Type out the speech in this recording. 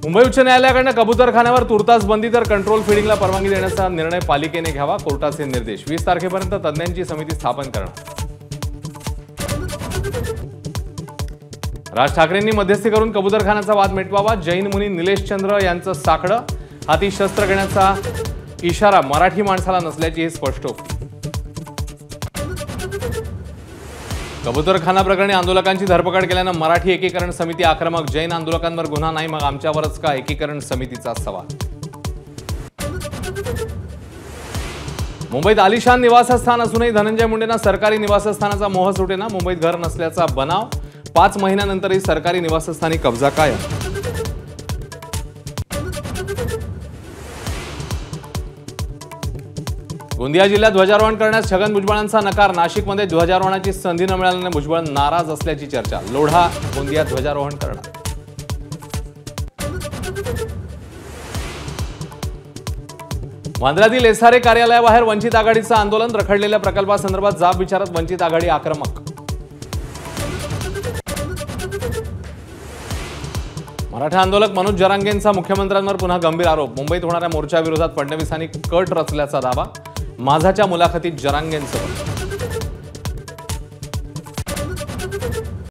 मुंबई उच्च न्यायालयाकडून कबूतरखान्यावर तुर्तास बंदी तर कंट्रोल फीडिंगला परवानगी देण्याचा निर्णय पालिकेने घ्यावा, कोर्टाचे निर्देश। 20 तारखेपर्यंत तज्ञांची समिती स्थापन करणार। राज ठाकरेंनी मध्यस्थी करून कबूतरखान्याचा वाद मिटवावा, जैन मुनी निलेश चंद्र यांचं साकडं, हाती शस्त्र घेण्याचा इशारा मराठी माणसाला नसल्याची ही स्पष्टोक्ती। कबूतरखाना प्रकरणी आंदोलकांची धरपकड केल्यानं मराठी एकीकरण समिती आक्रमक, जैन आंदोलकांवर गुन्हा नाही मग आमच्यावरच का, एकीकरण समितीचा सवाल। मुंबईत आलिशान निवासस्थान असूनही धनंजय मुंडेंना सरकारी निवासस्थानाचा मोह सुटेना, मुंबईत घर नसल्याचा बनाव, 5 महिन्यानंतरही सरकारी निवासस्थानी कब्जा कायम। गोंदिया जिल्ह्यात ध्वजारोहण करण्यास छगन भुजबळांचा नकार, नाशिकमध्ये ध्वजारोहणाची संधी न मिळाल्याने भुजबळ नाराज असल्याची चर्चा, लोढा गोंदियात ध्वजारोहण करणार। वांद्र्यातील एसआरए कार्यालयाबाहेर वंचित आघाडीचं आंदोलन, रखडलेल्या प्रकल्पासंदर्भात जाब विचारत वंचित आघाडी आक्रमक। मराठा आंदोलक मनोज जरांगेंचा मुख्यमंत्र्यांवर पुन्हा गंभीर आरोप, मुंबईत होणाऱ्या मोर्चाविरोधात फडणवीसांनी कट रचल्याचा दावा, माझाच्या मुलाखतीत जरांगेंचं